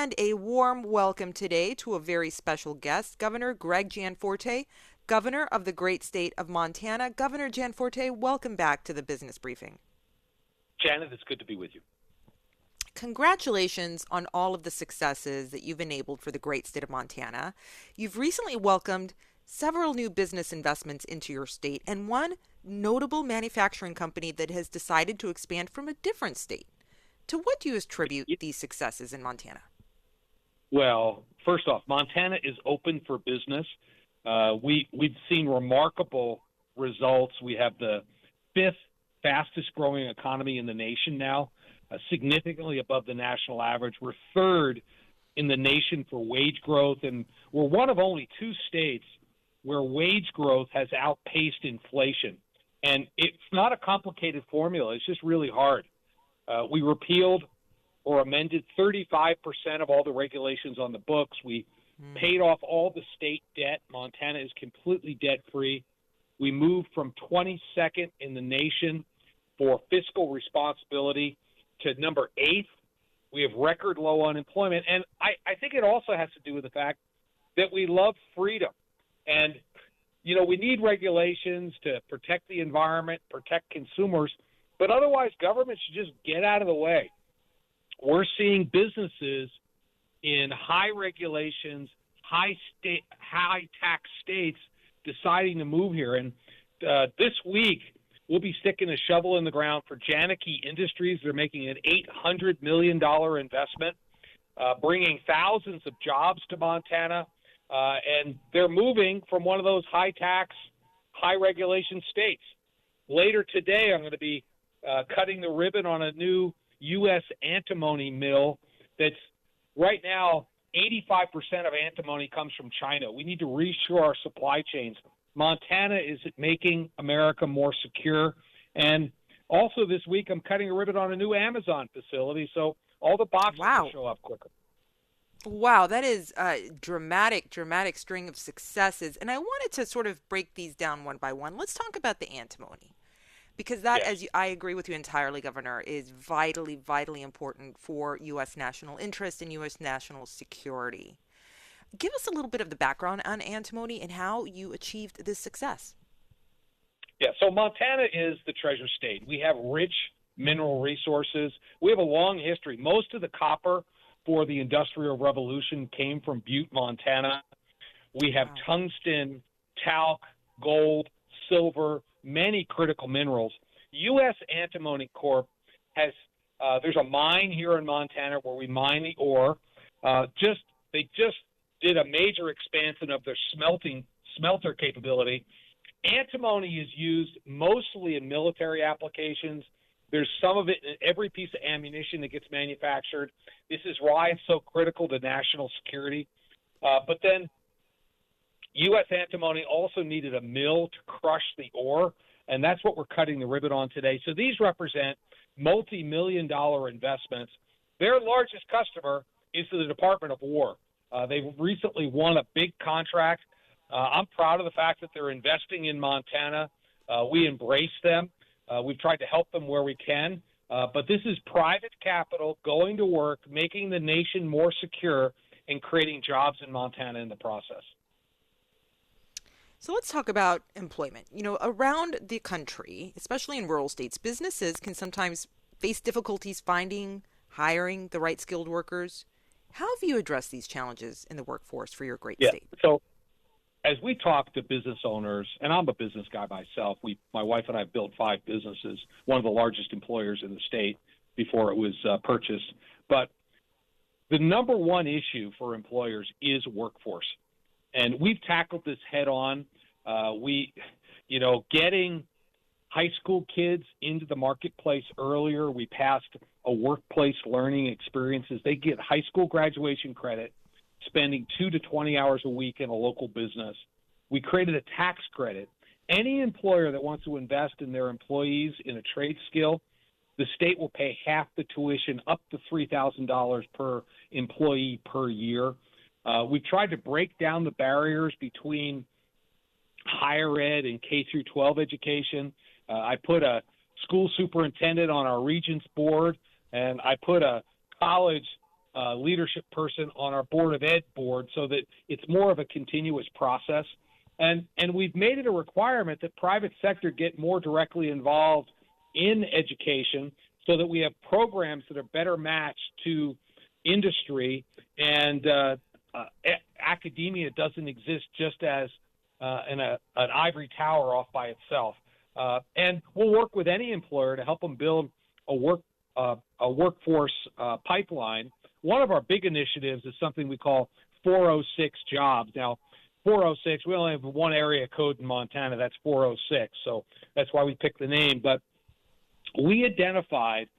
And a warm welcome today to a very special guest, Governor Greg Gianforte, Governor of the great state of Montana. Governor Gianforte, welcome back to the Business Briefing. Janet, it's good to be with you. Congratulations on all of the successes that you've enabled for the great state of Montana. You've recently welcomed several new business investments into your state and one notable manufacturing company that has decided to expand from a different state. To what do you attribute these successes in Montana? Well, first off, Montana is open for business. We've seen remarkable results. We have the fifth fastest growing economy in the nation now, significantly above the national average. We're third in the nation for wage growth, and we're one of only two states where wage growth has outpaced inflation. And it's not a complicated formula. It's just really hard. We repealed or amended 35% of all the regulations on the books. We paid off all the state debt. Montana is completely debt-free. We moved from 22nd in the nation for fiscal responsibility to number 8. We have record low unemployment. And I think it also has to do with the fact that we love freedom. And, you know, we need regulations to protect the environment, protect consumers, but otherwise government should just get out of the way. We're seeing businesses in high regulations, high tax states deciding to move here. And this week, we'll be sticking a shovel in the ground for Janicki Industries. They're making an $800 million investment, bringing thousands of jobs to Montana. And they're moving from one of those high tax, high regulation states. Later today, I'm going to be cutting the ribbon on a new U.S. antimony mill that's right now 85% of antimony comes from China. We need to reshore our supply chains. Montana is making America more secure. And also this week, I'm cutting a ribbon on a new Amazon facility, so all the boxes will show up quicker. Wow, that is a dramatic string of successes. And I wanted to sort of break these down one by one. Let's talk about the antimony. Because that, I agree with you entirely, Governor, is vitally important for U.S. national interest and U.S. national security. Give us a little bit of the background on antimony and how you achieved this success. Yeah, so Montana is the treasure state. We have rich mineral resources. We have a long history. Most of the copper for the Industrial Revolution came from Butte, Montana. We have tungsten, talc, gold, silver, many critical minerals. U.S. Antimony Corp has there's a mine here in Montana where we mine the ore. They just did a major expansion of their smelter capability. Antimony is used mostly in military applications. There's some of it in every piece of ammunition that gets manufactured. This is why it's so critical to national security. But then U.S. Antimony also needed a mill to crush the ore, and that's what we're cutting the ribbon on today. So these represent multi-million-dollar investments. Their largest customer is the Department of War. They recently won a big contract. I'm proud of the fact that they're investing in Montana. We embrace them. We've tried to help them where we can. But this is private capital going to work, making the nation more secure, and creating jobs in Montana in the process. So let's talk about employment. You know, around the country, especially in rural states, businesses can sometimes face difficulties hiring the right skilled workers. How have you addressed these challenges in the workforce for your great state? So as we talk to business owners, and I'm a business guy myself, my wife and I built 5 businesses, one of the largest employers in the state before it was purchased. But the number one issue for employers is workforce. And we've tackled this head on. Getting high school kids into the marketplace earlier. We passed a workplace learning experiences. They get high school graduation credit, spending 2 to 20 hours a week in a local business. We created a tax credit. Any employer that wants to invest in their employees in a trade skill, the state will pay half the tuition, up to $3,000 per employee per year. We've tried to break down the barriers between higher ed and K through 12 education. I put a school superintendent on our regents board, and I put a college leadership person on our Board of Ed board so that it's more of a continuous process. And we've made it a requirement that private sector get more directly involved in education so that we have programs that are better matched to industry, and academia doesn't exist just as an ivory tower off by itself. And we'll work with any employer to help them build a workforce pipeline. One of our big initiatives is something we call 406 jobs. Now, 406, we only have one area code in Montana. That's 406, so that's why we picked the name. But we identified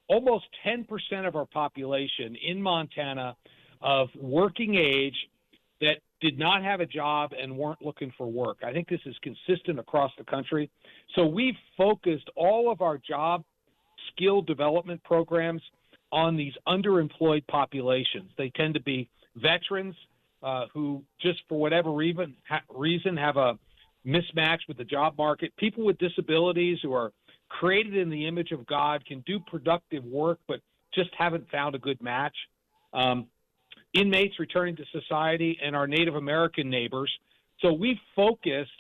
almost 10% of our population in Montana of working age that did not have a job and weren't looking for work. I think this is consistent across the country. So we've focused all of our job skill development programs on these underemployed populations. They tend to be veterans who just for whatever reason have a mismatch with the job market, people with disabilities who are created in the image of God, can do productive work, but just haven't found a good match. Inmates returning to society, and our Native American neighbors. So we've focused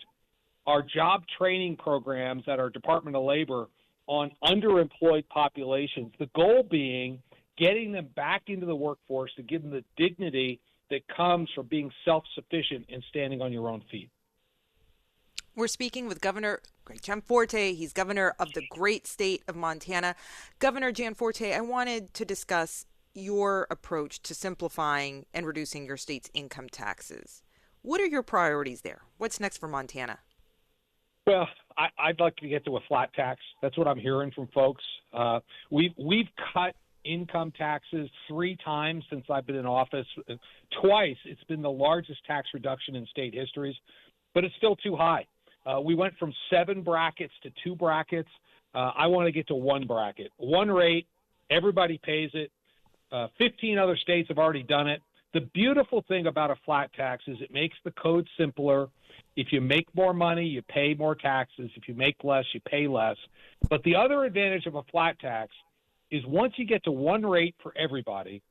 our job training programs at our Department of Labor on underemployed populations, the goal being getting them back into the workforce to give them the dignity that comes from being self-sufficient and standing on your own feet. We're speaking with Governor Greg Gianforte. He's governor of the great state of Montana. Governor Gianforte, I wanted to discuss your approach to simplifying and reducing your state's income taxes. What are your priorities there? What's next for Montana? Well, I'd like to get to a flat tax. That's what I'm hearing from folks. We've cut income taxes 3 times since I've been in office. Twice, it's been the largest tax reduction in state histories, but it's still too high. We went from 7 brackets to 2 brackets. I want to get to 1 bracket. 1 rate, everybody pays it. 15 other states have already done it. The beautiful thing about a flat tax is it makes the code simpler. If you make more money, you pay more taxes. If you make less, you pay less. But the other advantage of a flat tax is once you get to 1 rate for everybody,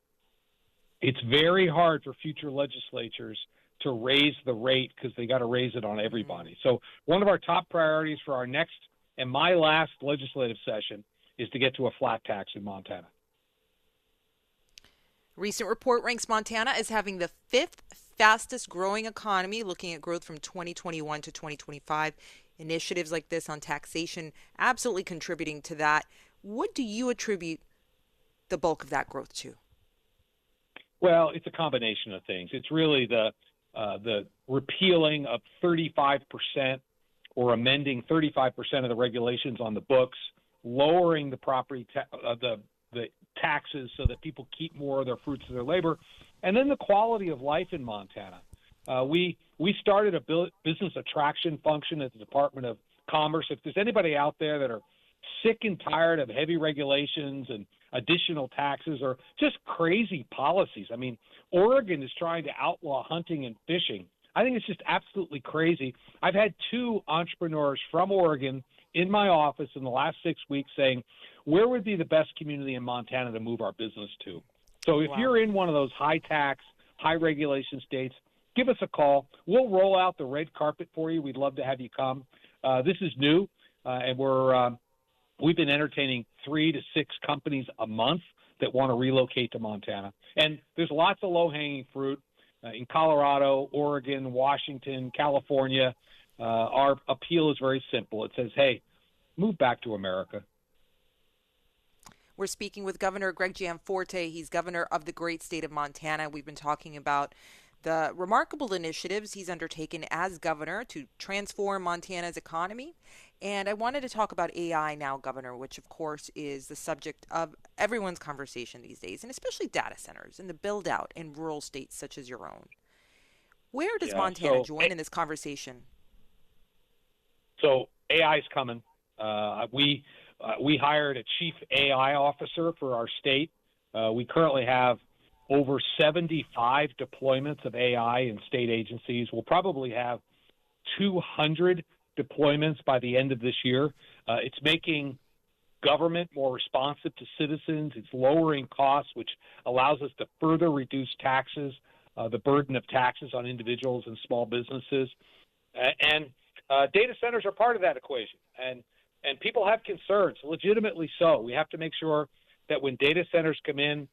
it's very hard for future legislatures to raise the rate because they got to raise it on everybody. So one of our top priorities for our next and my last legislative session is to get to a flat tax in Montana. Recent report ranks Montana as having the 5th fastest growing economy, looking at growth from 2021 to 2025. Initiatives like this on taxation absolutely contributing to that. What do you attribute the bulk of that growth to? Well, it's a combination of things. It's really the repealing of 35% or amending 35% of the regulations on the books, lowering the property the taxes so that people keep more of their fruits of their labor, and then the quality of life in Montana. We started a business attraction function at the Department of Commerce. If there's anybody out there that are sick and tired of heavy regulations and additional taxes or just crazy policies. I mean, Oregon is trying to outlaw hunting and fishing. I think it's just absolutely crazy. I've had 2 entrepreneurs from Oregon in my office in the last 6 weeks saying, where would be the best community in Montana to move our business to? So if you're in one of those high tax, high regulation states, give us a call. We'll roll out the red carpet for you. We'd love to have you come. This is new, and we've been entertaining 3 to 6 companies a month that want to relocate to Montana. And there's lots of low-hanging fruit in Colorado, Oregon, Washington, California. Our appeal is very simple. It says, hey, move back to America. We're speaking with Governor Greg Gianforte. He's governor of the great state of Montana. We've been talking about the remarkable initiatives he's undertaken as governor to transform Montana's economy. And I wanted to talk about AI now, Governor, which of course is the subject of everyone's conversation these days, and especially data centers and the build out in rural states such as your own. Where does Montana join in this conversation? So AI is coming. We hired a chief AI officer for our state. We currently have over 75 deployments of AI in state agencies. We'll probably have 200 deployments by the end of this year. It's making government more responsive to citizens. It's lowering costs, which allows us to further reduce taxes, the burden of taxes on individuals and small businesses. And data centers are part of that equation. And people have concerns, legitimately so. We have to make sure that when data centers come in,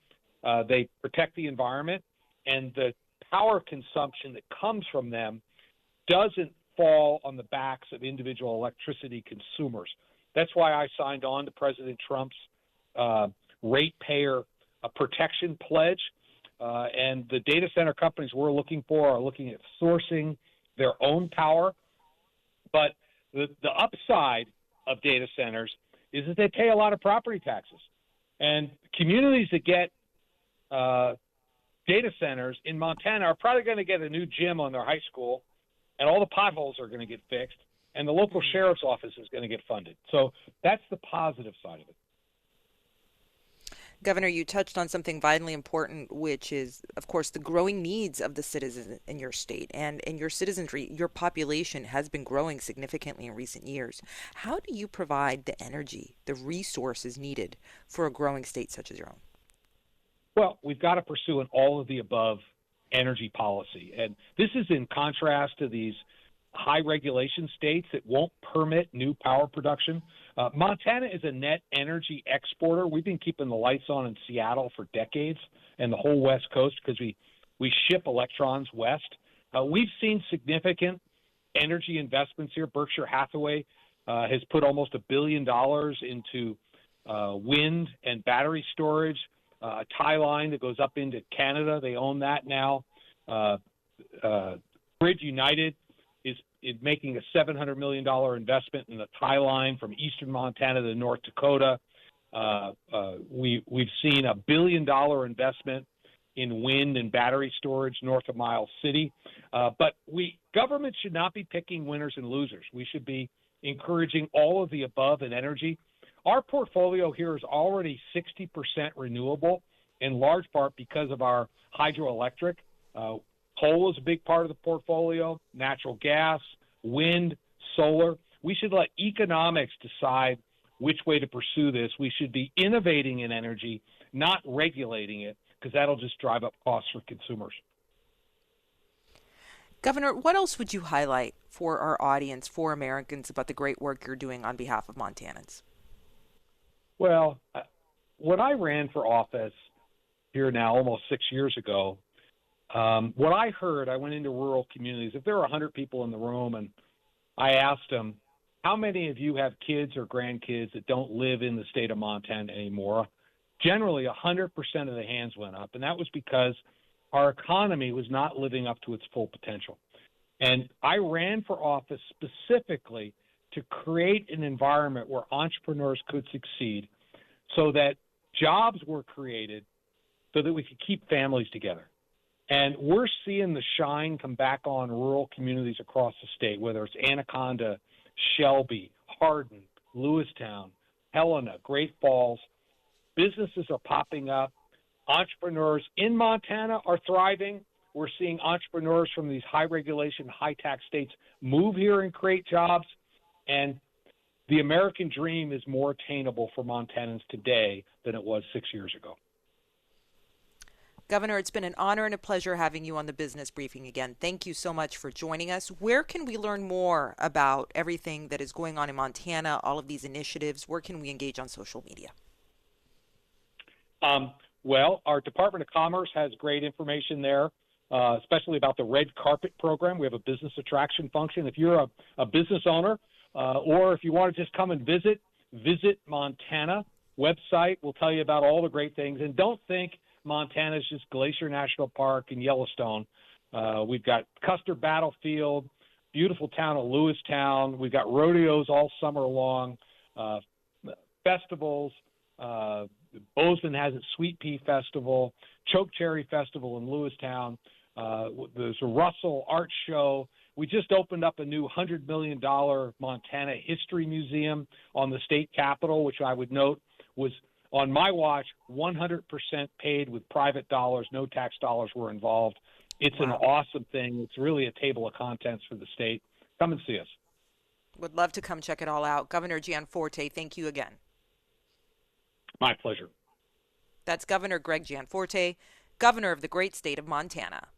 they protect the environment, and the power consumption that comes from them doesn't fall on the backs of individual electricity consumers. That's why I signed on to President Trump's ratepayer protection pledge. And the data center companies we're looking for are looking at sourcing their own power. But the upside of data centers is that they pay a lot of property taxes. And communities that get data centers in Montana are probably going to get a new gym on their high school, and all the potholes are going to get fixed, and the local sheriff's office is going to get funded. So that's the positive side of it. Governor, you touched on something vitally important, which is, of course, the growing needs of the citizens in your state and in your citizenry. Your population has been growing significantly in recent years. How do you provide the energy, the resources needed for a growing state such as your own? Well, we've got to pursue an all of the above energy policy. And this is in contrast to these high regulation states that won't permit new power production. Montana is a net energy exporter. We've been keeping the lights on in Seattle for decades and the whole West Coast because we ship electrons west. We've seen significant energy investments here. Berkshire Hathaway has put almost $1 billion into wind and battery storage. A tie line that goes up into Canada, they own that now. Grid United is making a $700 million investment in the tie line from eastern Montana to North Dakota. We've seen a $1 billion investment in wind and battery storage north of Miles City. But government should not be picking winners and losers. We should be encouraging all of the above in energy. Our portfolio here is already 60% renewable, in large part because of our hydroelectric. Coal is a big part of the portfolio, natural gas, wind, solar. We should let economics decide which way to pursue this. We should be innovating in energy, not regulating it, because that'll just drive up costs for consumers. Governor, what else would you highlight for our audience, for Americans, about the great work you're doing on behalf of Montanans? Well, when I ran for office here now almost 6 years ago, what I heard, I went into rural communities. If there were 100 people in the room and I asked them, how many of you have kids or grandkids that don't live in the state of Montana anymore? Generally, 100% of the hands went up, and that was because our economy was not living up to its full potential. And I ran for office specifically to create an environment where entrepreneurs could succeed so that jobs were created so that we could keep families together. And we're seeing the shine come back on rural communities across the state, whether it's Anaconda, Shelby, Hardin, Lewistown, Helena, Great Falls. Businesses are popping up. Entrepreneurs in Montana are thriving. We're seeing entrepreneurs from these high regulation, high tax states move here and create jobs. And the American dream is more attainable for Montanans today than it was 6 years ago. Governor, it's been an honor and a pleasure having you on the Business Briefing again. Thank you so much for joining us. Where can we learn more about everything that is going on in Montana, all of these initiatives? Where can we engage on social media? Well, our Department of Commerce has great information there, especially about the Red Carpet Program. We have a business attraction function. If you're a business owner or if you want to just come and visit Montana website. We'll tell you about all the great things. And don't think Montana is just Glacier National Park and Yellowstone. We've got Custer Battlefield, beautiful town of Lewistown. We've got rodeos all summer long, festivals. Bozeman has its Sweet Pea Festival, Chokecherry Festival in Lewistown. There's a Russell Art Show. We just opened up a new $100 million Montana History Museum on the state capitol, which I would note was on my watch 100% paid with private dollars. No tax dollars were involved. It's an awesome thing. It's really a table of contents for the state. Come and see us. Would love to come check it all out. Governor Gianforte, thank you again. My pleasure. That's Governor Greg Gianforte, governor of the great state of Montana.